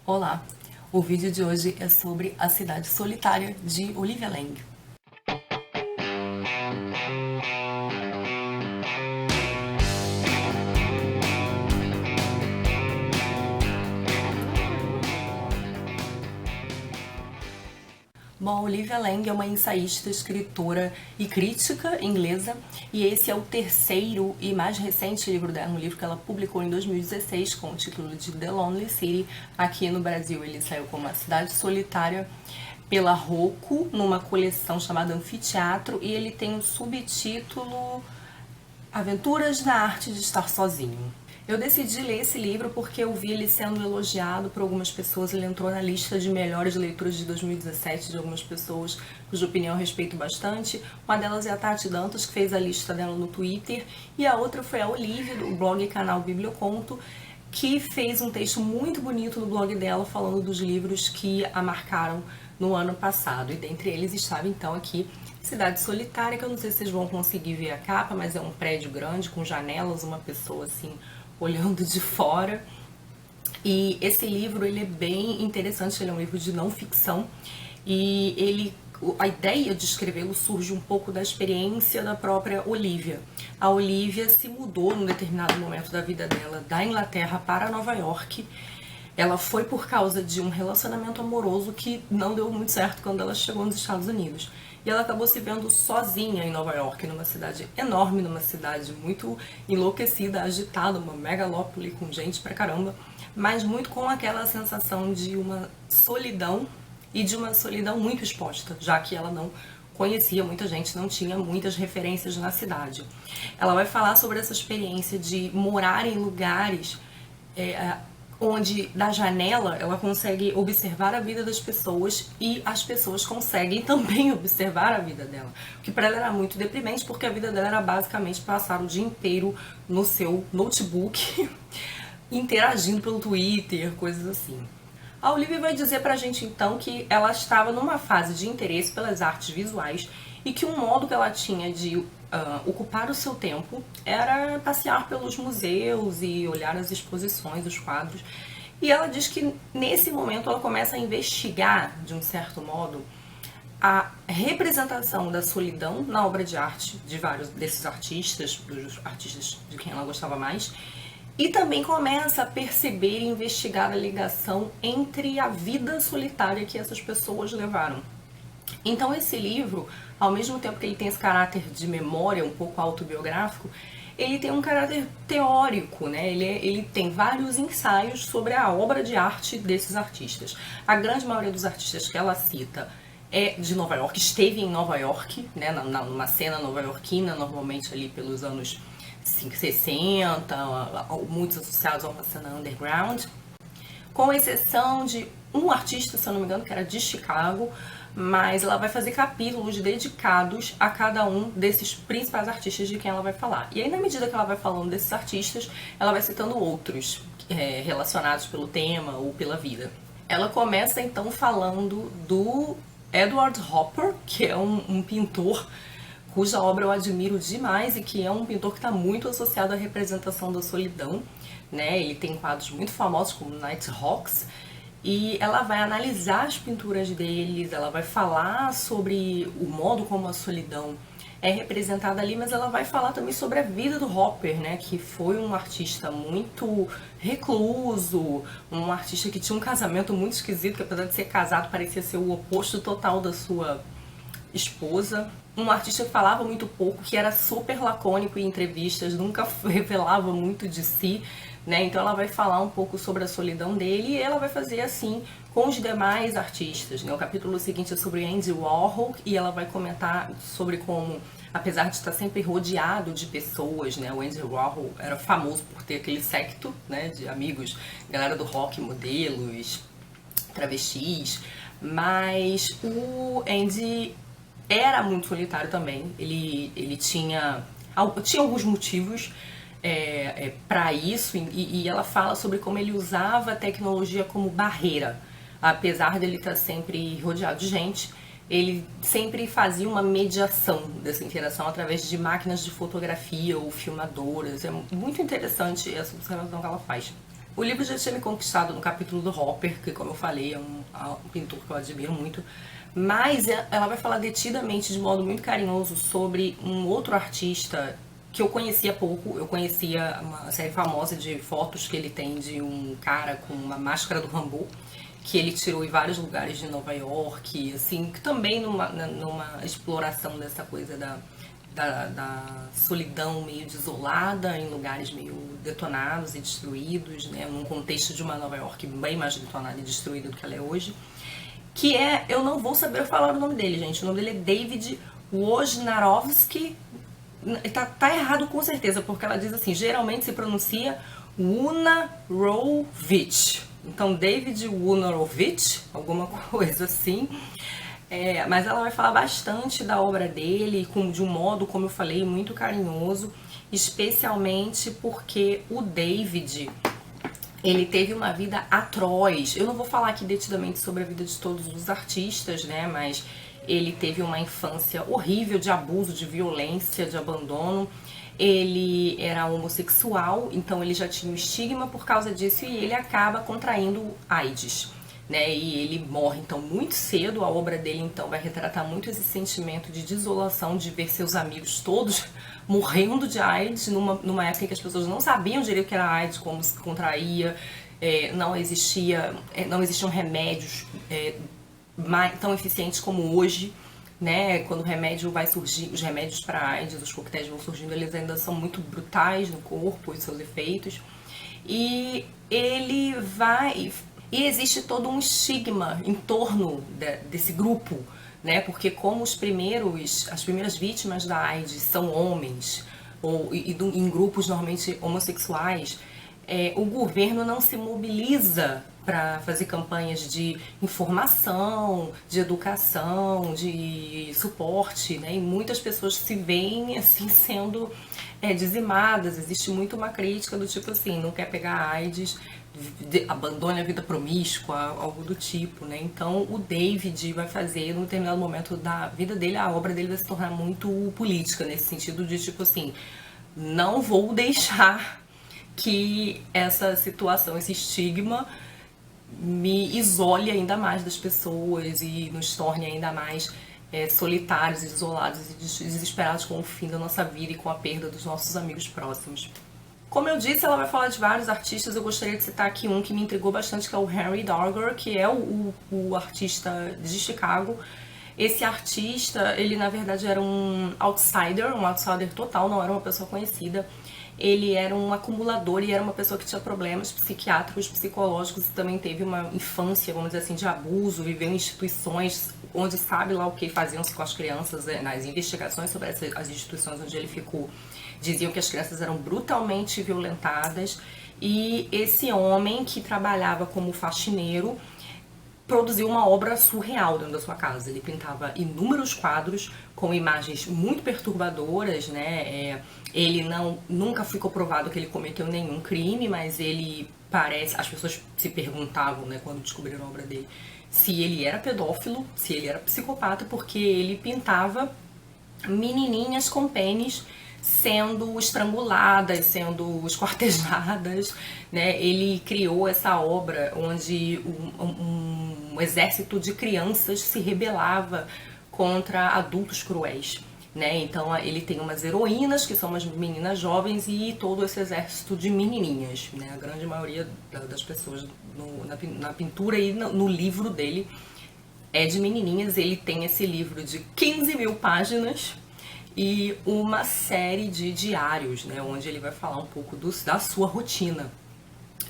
Olá! O vídeo de hoje é sobre A Cidade Solitária, de Olivia Laing. Bom, Olivia Laing é uma ensaísta, escritora e crítica inglesa, e esse é o terceiro e mais recente livro dela, um livro que ela publicou em 2016 com o título de The Lonely City. Aqui no Brasil ele saiu como A Cidade Solitária pela Rocco, numa coleção chamada Anfiteatro, e ele tem o subtítulo Aventuras na Arte de Estar Sozinho. Eu decidi ler esse livro porque eu vi ele sendo elogiado por algumas pessoas. Ele entrou na lista de melhores leituras de 2017 de algumas pessoas cuja opinião eu respeito bastante. Uma delas é a Tati Dantas, que fez a lista dela no Twitter, e a outra foi a Olivia, do blog e canal Biblioconto, que fez um texto muito bonito no blog dela falando dos livros que a marcaram no ano passado. E dentre eles estava então aqui Cidade Solitária, que eu não sei se vocês vão conseguir ver a capa, mas é um prédio grande com janelas, uma pessoa assim olhando de fora. E esse livro ele é bem interessante, ele é um livro de não ficção, e a ideia de escrevê-lo surge um pouco da experiência da própria Olivia. A Olivia se mudou num determinado momento da vida dela da Inglaterra para Nova York. Ela foi por causa de um relacionamento amoroso que não deu muito certo quando ela chegou nos Estados Unidos. E ela acabou se vendo sozinha em Nova York, numa cidade enorme, numa cidade muito enlouquecida, agitada, uma megalópole com gente pra caramba, mas muito com aquela sensação de uma solidão, e de uma solidão muito exposta, já que ela não conhecia muita gente, não tinha muitas referências na cidade. Ela vai falar sobre essa experiência de morar em lugares onde da janela ela consegue observar a vida das pessoas e as pessoas conseguem também observar a vida dela. O que para ela era muito deprimente, porque a vida dela era basicamente passar o dia inteiro no seu notebook, interagindo pelo Twitter, coisas assim. A Olivia vai dizer pra gente então que ela estava numa fase de interesse pelas artes visuais e que um modo que ela tinha de ocupar o seu tempo era passear pelos museus e olhar as exposições, os quadros. E ela diz que nesse momento ela começa a investigar, de um certo modo, a representação da solidão na obra de arte de vários desses artistas, dos artistas de quem ela gostava mais, e também começa a perceber e investigar a ligação entre a vida solitária que essas pessoas levaram. Então esse livro, ao mesmo tempo que ele tem esse caráter de memória um pouco autobiográfico, ele tem um caráter teórico, né? Ele tem vários ensaios sobre a obra de arte desses artistas. A grande maioria dos artistas que ela cita é de Nova York, esteve em Nova York, né? Numa cena nova-iorquina, normalmente ali pelos anos 60, muitos associados a uma cena underground, com exceção de um artista, se eu não me engano, que era de Chicago, mas ela vai fazer capítulos dedicados a cada um desses principais artistas de quem ela vai falar. E aí, na medida que ela vai falando desses artistas, ela vai citando outros relacionados pelo tema ou pela vida. Ela começa então falando do Edward Hopper, que é um pintor cuja obra eu admiro demais e que é um pintor que está muito associado à representação da solidão, né? Ele tem quadros muito famosos como Nighthawks, e ela vai analisar as pinturas deles, ela vai falar sobre o modo como a solidão é representada ali, mas ela vai falar também sobre a vida do Hopper, né? Que foi um artista muito recluso, um artista que tinha um casamento muito esquisito, que apesar de ser casado parecia ser o oposto total da sua esposa. Um artista que falava muito pouco, que era super lacônico em entrevistas, nunca revelava muito de si, né? Então ela vai falar um pouco sobre a solidão dele, e ela vai fazer assim com os demais artistas, né? O capítulo seguinte é sobre Andy Warhol, e ela vai comentar sobre como, apesar de estar sempre rodeado de pessoas, né? O Andy Warhol era famoso por ter aquele séquito, né, de amigos, galera do rock, modelos, travestis, mas o Andy era muito solitário também. Ele tinha alguns motivos para isso, e ela fala sobre como ele usava a tecnologia como barreira. Apesar dele estar sempre rodeado de gente, ele sempre fazia uma mediação dessa interação através de máquinas de fotografia ou filmadoras. É muito interessante essa observação que ela faz. O livro já tinha me conquistado no capítulo do Hopper, que, como eu falei, é um pintor que eu admiro muito. Mas ela vai falar detidamente, de modo muito carinhoso, sobre um outro artista que eu conhecia pouco. Eu conhecia uma série famosa de fotos que ele tem de um cara com uma máscara do Rambo, que ele tirou em vários lugares de Nova York, assim, que também numa exploração dessa coisa da solidão meio desolada, em lugares meio detonados e destruídos, né, num contexto de uma Nova York bem mais detonada e destruída do que ela é hoje. Que é, eu não vou saber falar o nome dele, gente. O nome dele é David Wojnarowski. Tá errado com certeza, porque ela diz assim, geralmente se pronuncia Wojnarowicz. Então, David Wojnarowicz, alguma coisa assim. Mas ela vai falar bastante da obra dele, de um modo, como eu falei, muito carinhoso, especialmente porque o David, ele teve uma vida atroz. Eu não vou falar aqui detidamente sobre a vida de todos os artistas, né, mas ele teve uma infância horrível de abuso, de violência, de abandono. Ele era homossexual, então ele já tinha um estigma por causa disso e ele acaba contraindo AIDS, né? E ele morre então muito cedo. A obra dele então vai retratar muito esse sentimento de desolação de ver seus amigos todos morrendo de AIDS numa época em que as pessoas não sabiam direito o que era AIDS, como se contraía, não existiam remédios tão eficientes como hoje, né? Quando o remédio vai surgir, os remédios para AIDS, os coquetéis vão surgindo, eles ainda são muito brutais no corpo e seus efeitos. E ele vai... E existe todo um estigma em torno desse grupo, né? Porque como as primeiras vítimas da AIDS são homens, em grupos normalmente homossexuais, o governo não se mobiliza para fazer campanhas de informação, de educação, de suporte, né? E muitas pessoas se veem assim sendo dizimadas. Existe muito uma crítica do tipo assim, não quer pegar AIDS, abandone a vida promíscua, algo do tipo, né? Então o David vai fazer, num determinado momento da vida dele, a obra dele vai se tornar muito política, nesse sentido de tipo assim, não vou deixar que essa situação, esse estigma me isole ainda mais das pessoas e nos torne ainda mais solitários, isolados e desesperados com o fim da nossa vida e com a perda dos nossos amigos próximos. Como eu disse, ela vai falar de vários artistas. Eu gostaria de citar aqui um que me intrigou bastante, que é o Henry Darger, que é o artista de Chicago. Esse artista, ele na verdade era um outsider total, não era uma pessoa conhecida. Ele era um acumulador e era uma pessoa que tinha problemas psiquiátricos, psicológicos, e também teve uma infância, vamos dizer assim, de abuso, viveu em instituições onde sabe lá o que faziam-se com as crianças, nas investigações sobre as instituições onde ele ficou. Diziam que as crianças eram brutalmente violentadas, e esse homem que trabalhava como faxineiro produziu uma obra surreal dentro da sua casa. Ele pintava inúmeros quadros com imagens muito perturbadoras, né? Ele nunca ficou provado que ele cometeu nenhum crime, mas ele parece... As pessoas se perguntavam, né, quando descobriram a obra dele, se ele era pedófilo, se ele era psicopata, porque ele pintava menininhas com pênis sendo estranguladas, sendo esquartejadas, né? Ele criou essa obra onde um exército de crianças se rebelava contra adultos cruéis, né? Então ele tem umas heroínas, que são umas meninas jovens, e todo esse exército de menininhas, né? A grande maioria das pessoas na pintura e no livro dele é de menininhas. Ele tem esse livro de 15 mil páginas e uma série de diários, né, onde ele vai falar um pouco da sua rotina.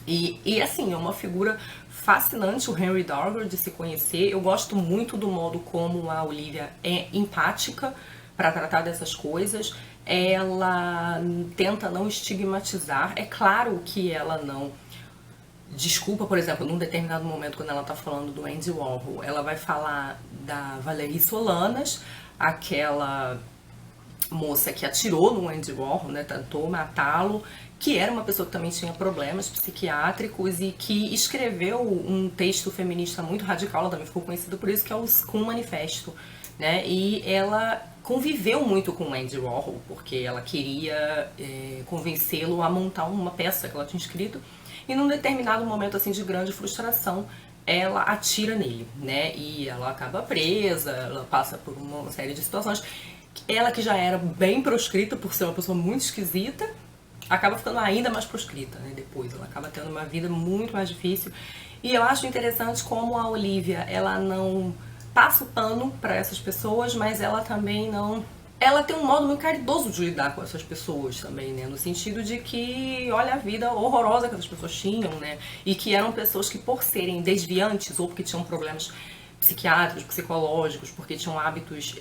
E assim, é uma figura fascinante, o Henry Darger, de se conhecer. Eu gosto muito do modo como a Olivia é empática para tratar dessas coisas. Ela tenta não estigmatizar. É claro que ela não desculpa, por exemplo, num determinado momento, quando ela está falando do Andy Warhol, ela vai falar da Valérie Solanas, aquela moça que atirou no Andy Warhol, né, tentou matá-lo, que era uma pessoa que também tinha problemas psiquiátricos e que escreveu um texto feminista muito radical. Ela também ficou conhecida por isso, que é o Scum Manifesto, né? E ela conviveu muito com o Andy Warhol, porque ela queria convencê-lo a montar uma peça que ela tinha escrito. e num determinado momento assim de grande frustração, ela atira nele, né? E ela acaba presa, ela passa por uma série de situações. Ela, que já era bem proscrita por ser uma pessoa muito esquisita, acaba ficando ainda mais proscrita, né? Depois ela acaba tendo uma vida muito mais difícil. E eu acho interessante como a Olivia, ela não passa o pano para essas pessoas, mas ela também não... Ela tem um modo muito caridoso de lidar com essas pessoas também, né? No sentido de que, olha a vida horrorosa que essas pessoas tinham, né? E que eram pessoas que, por serem desviantes ou porque tinham problemas psiquiátricos, psicológicos, porque tinham hábitos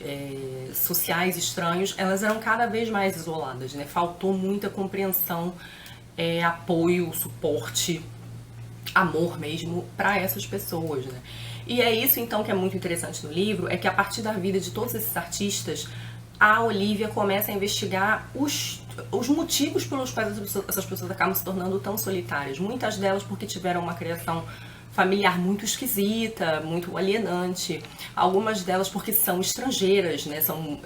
sociais estranhos, elas eram cada vez mais isoladas, né? Faltou muita compreensão, apoio, suporte, amor mesmo para essas pessoas, né? E é isso então que é muito interessante no livro, é que a partir da vida de todos esses artistas, a Olivia começa a investigar os motivos pelos quais essas pessoas acabam se tornando tão solitárias. Muitas delas porque tiveram uma criação familiar muito esquisita, muito alienante. Algumas delas porque são estrangeiras, né? São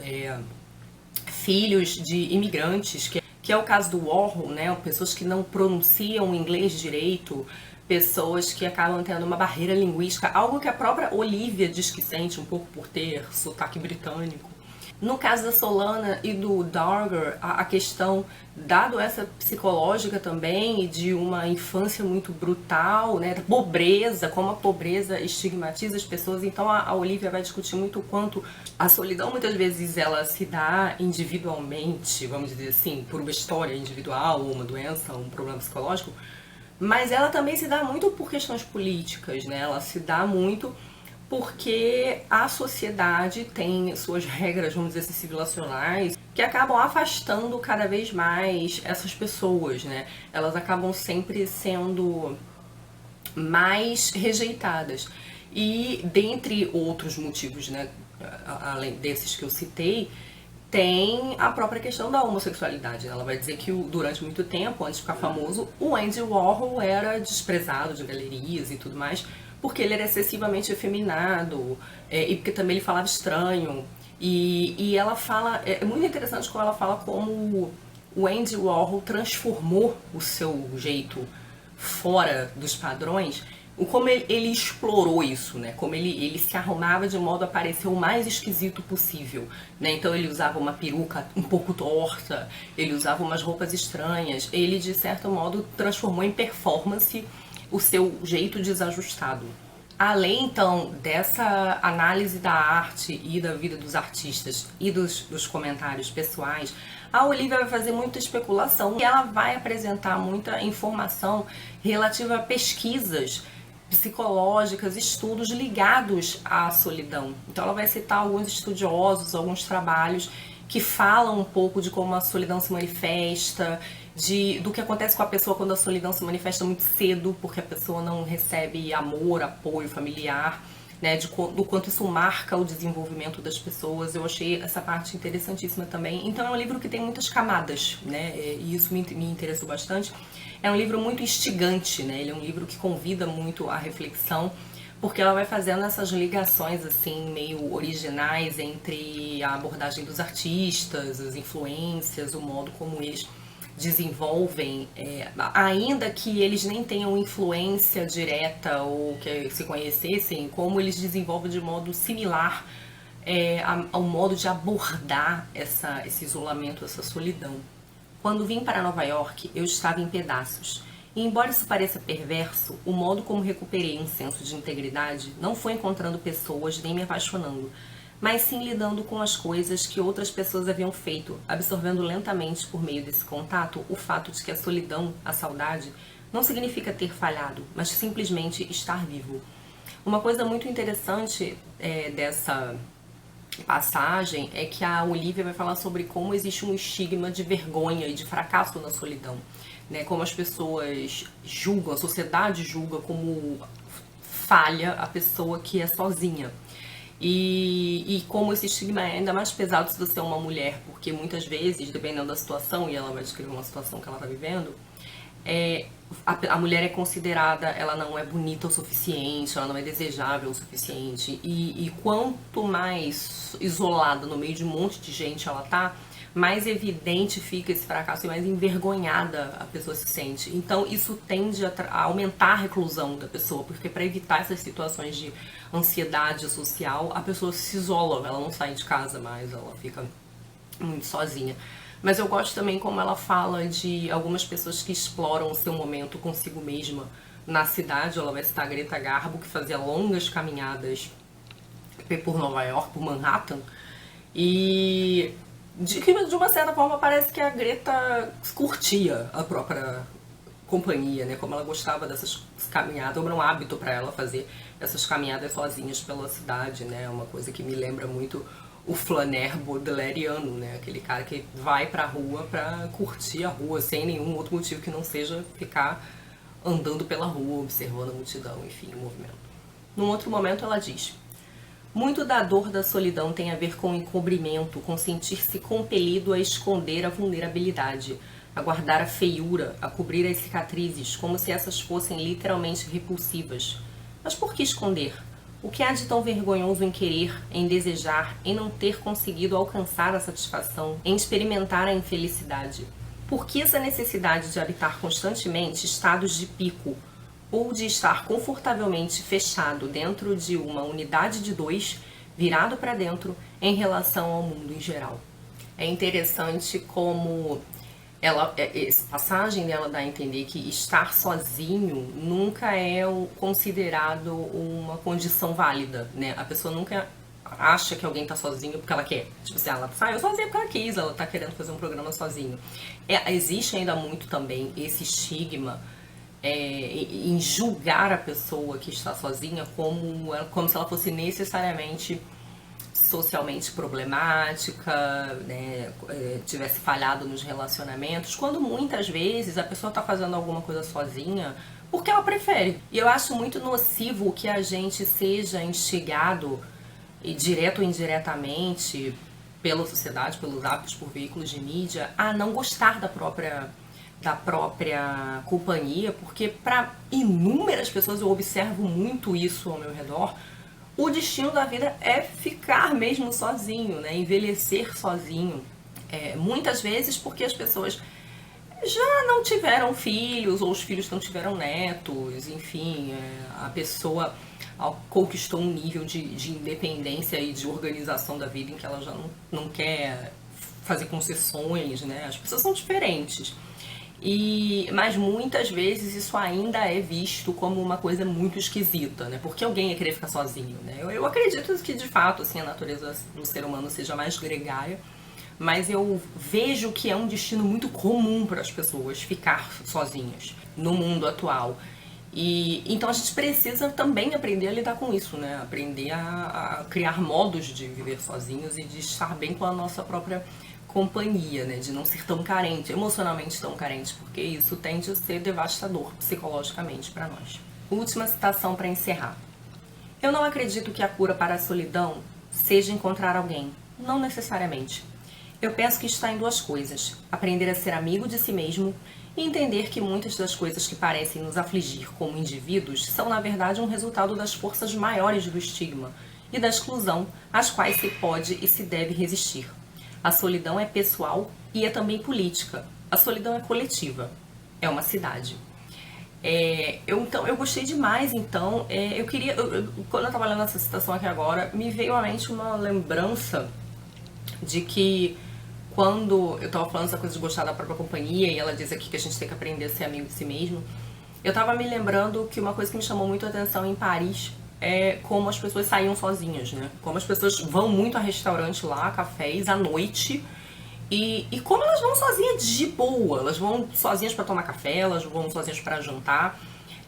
filhos de imigrantes, que é o caso do Warhol, né? Pessoas que não pronunciam o inglês direito, pessoas que acabam tendo uma barreira linguística, algo que a própria Olivia diz que sente um pouco por ter sotaque britânico. No caso da Solana e do Darger, a questão da doença psicológica também e de uma infância muito brutal, né, da pobreza, como a pobreza estigmatiza as pessoas. Então a Olivia vai discutir muito o quanto a solidão muitas vezes ela se dá individualmente, vamos dizer assim, por uma história individual, uma doença, um problema psicológico, mas ela também se dá muito por questões políticas, né? Ela se dá muito porque a sociedade tem suas regras, vamos dizer assim, civilizacionais, que acabam afastando cada vez mais essas pessoas, né? Elas acabam sempre sendo mais rejeitadas. E dentre outros motivos, né, além desses que eu citei, tem a própria questão da homossexualidade. Ela vai dizer que durante muito tempo, antes de ficar famoso, o Andy Warhol era desprezado de galerias e tudo mais, porque ele era excessivamente efeminado, e porque também ele falava estranho. E ela fala, é muito interessante como ela fala como o Andy Warhol transformou o seu jeito fora dos padrões, como ele explorou isso, né? Como ele se arrumava de modo a parecer o mais esquisito possível, né? Então ele usava uma peruca um pouco torta, ele usava umas roupas estranhas, ele de certo modo transformou em performance o seu jeito desajustado. Além, então, dessa análise da arte e da vida dos artistas e dos comentários pessoais, a Olivia vai fazer muita especulação e ela vai apresentar muita informação relativa a pesquisas psicológicas, estudos ligados à solidão. Então ela vai citar alguns estudiosos, alguns trabalhos que falam um pouco de como a solidão se manifesta, do que acontece com a pessoa quando a solidão se manifesta muito cedo, porque a pessoa não recebe amor, apoio familiar, né, do quanto isso marca o desenvolvimento das pessoas. Eu achei essa parte interessantíssima também. Então é um livro que tem muitas camadas, né, e isso me interessou bastante. É um livro muito instigante, né, ele é um livro que convida muito à reflexão, porque ela vai fazendo essas ligações assim meio originais entre a abordagem dos artistas, as influências, o modo como eles desenvolvem, ainda que eles nem tenham influência direta ou que se conhecessem, como eles desenvolvem de modo similar ao modo de abordar esse isolamento, essa solidão. Quando vim para Nova York, eu estava em pedaços. E embora isso pareça perverso, o modo como recuperei um senso de integridade não foi encontrando pessoas nem me apaixonando, mas sim lidando com as coisas que outras pessoas haviam feito, absorvendo lentamente por meio desse contato o fato de que a solidão, a saudade, não significa ter falhado, mas simplesmente estar vivo. Uma coisa muito interessante dessa passagem é que a Olivia vai falar sobre como existe um estigma de vergonha e de fracasso na solidão, né? Como as pessoas julgam, a sociedade julga como falha a pessoa que é sozinha. E como esse estigma é ainda mais pesado se você é uma mulher, porque muitas vezes, dependendo da situação, e ela vai descrever uma situação que ela está vivendo, a mulher é considerada, ela não é bonita o suficiente, ela não é desejável o suficiente, e quanto mais isolada no meio de um monte de gente ela tá, mais evidente fica esse fracasso e mais envergonhada a pessoa se sente. Então isso tende a aumentar a reclusão da pessoa, porque para evitar essas situações de ansiedade social, a pessoa se isola, ela não sai de casa mais, ela fica muito sozinha. Mas eu gosto também como ela fala de algumas pessoas que exploram o seu momento consigo mesma na cidade. Ela vai citar a Greta Garbo, que fazia longas caminhadas por Nova York, por Manhattan, e de uma certa forma parece que a Greta curtia a própria companhia, né? Como ela gostava dessas caminhadas, era um hábito para ela fazer essas caminhadas sozinhas pela cidade, né? Uma coisa que me lembra muito o flaner baudelaireano, né? Aquele cara que vai pra rua pra curtir a rua sem nenhum outro motivo que não seja ficar andando pela rua, observando a multidão, enfim, o movimento. Num outro momento ela diz: muito da dor da solidão tem a ver com o encobrimento, com sentir-se compelido a esconder a vulnerabilidade, a guardar a feiura, a cobrir as cicatrizes, como se essas fossem literalmente repulsivas. Mas por que esconder? O que há de tão vergonhoso em querer, em desejar, em não ter conseguido alcançar a satisfação, em experimentar a infelicidade? Por que essa necessidade de habitar constantemente estados de pico, ou de estar confortavelmente fechado dentro de uma unidade de dois, virado para dentro, em relação ao mundo em geral? É interessante como essa passagem dela dá a entender que estar sozinho nunca é considerado uma condição válida, né? A pessoa nunca acha que alguém tá sozinho porque ela quer. Tipo assim, ela saiu sozinha porque ela quis, ela tá querendo fazer um programa sozinho. Existe ainda muito também esse estigma em julgar a pessoa que está sozinha como se ela fosse necessariamente socialmente problemática, né, tivesse falhado nos relacionamentos, quando muitas vezes a pessoa está fazendo alguma coisa sozinha porque ela prefere. E eu acho muito nocivo que a gente seja instigado, direto ou indiretamente, pela sociedade, pelos hábitos, por veículos de mídia, a não gostar da própria companhia, porque para inúmeras pessoas, eu observo muito isso ao meu redor, o destino da vida é ficar mesmo sozinho, né? Envelhecer sozinho. Muitas vezes porque as pessoas já não tiveram filhos, ou os filhos não tiveram netos, enfim, a pessoa conquistou um nível de independência e de organização da vida em que ela já não quer fazer concessões, né? As pessoas são diferentes. Mas muitas vezes isso ainda é visto como uma coisa muito esquisita, né? Porque alguém ia querer ficar sozinho, né? Eu acredito que de fato assim, a natureza do ser humano seja mais gregária, mas eu vejo que é um destino muito comum para as pessoas ficar sozinhas no mundo atual. E então a gente precisa também aprender a lidar com isso, né? Aprender a criar modos de viver sozinhos e de estar bem com a nossa própria companhia, né? De não ser tão carente, emocionalmente tão carente, porque isso tende a ser devastador psicologicamente para nós. Última citação para encerrar. Eu não acredito que a cura para a solidão seja encontrar alguém, não necessariamente. Eu penso que está em duas coisas: aprender a ser amigo de si mesmo e entender que muitas das coisas que parecem nos afligir como indivíduos são, na verdade, um resultado das forças maiores do estigma e da exclusão às quais se pode e se deve resistir. A solidão é pessoal e é também política. A solidão é coletiva. É uma cidade. Eu gostei demais, então. Quando eu estava lendo essa citação aqui agora, me veio à mente uma lembrança de que quando eu estava falando essa coisa de gostar da própria companhia, e ela diz aqui que a gente tem que aprender a ser amigo de si mesmo, eu estava me lembrando que uma coisa que me chamou muito a atenção em Paris é como as pessoas saíam sozinhas, né? Como as pessoas vão muito a restaurante lá, cafés, à noite, e como elas vão sozinhas de boa. Elas vão sozinhas para tomar café, elas vão sozinhas para jantar.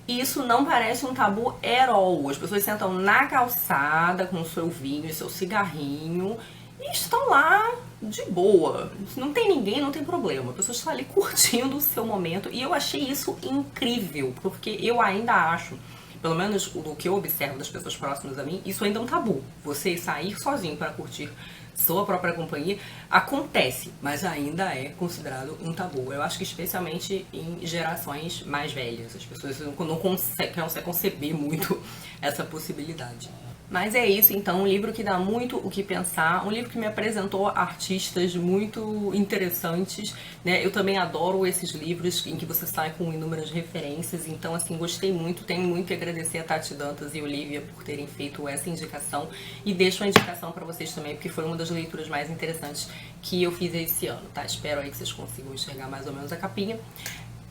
E isso não parece um tabu at all. As pessoas sentam na calçada com o seu vinho e seu cigarrinho e estão lá de boa. Não tem ninguém, não tem problema. A pessoa está ali curtindo o seu momento. E eu achei isso incrível, porque eu ainda acho, pelo menos do que eu observo das pessoas próximas a mim, isso ainda é um tabu. Você sair sozinho para curtir sua própria companhia acontece, mas ainda é considerado um tabu. Eu acho que especialmente em gerações mais velhas. As pessoas não conseguem conceber muito essa possibilidade. Mas é isso, então, um livro que dá muito o que pensar, um livro que me apresentou artistas muito interessantes, né? Eu também adoro esses livros em que você sai com inúmeras referências, então, assim, gostei muito, tenho muito que agradecer a Tati Dantas e Olivia por terem feito essa indicação, e deixo a indicação para vocês também, porque foi uma das leituras mais interessantes que eu fiz esse ano, tá? Espero aí que vocês consigam enxergar mais ou menos a capinha.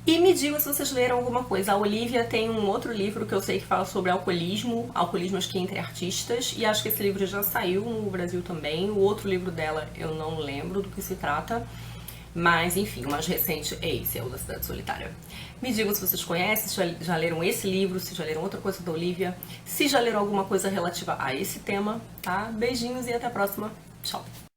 E me digam se vocês leram alguma coisa. A Olivia tem um outro livro que eu sei que fala sobre alcoolismo acho que entre artistas, e acho que esse livro já saiu no Brasil também. O outro livro dela eu não lembro do que se trata, mas enfim, o mais recente é esse, é o da Cidade Solitária. Me digam se vocês conhecem, se já leram esse livro, se já leram outra coisa da Olivia, se já leram alguma coisa relativa a esse tema, tá? Beijinhos e até a próxima. Tchau!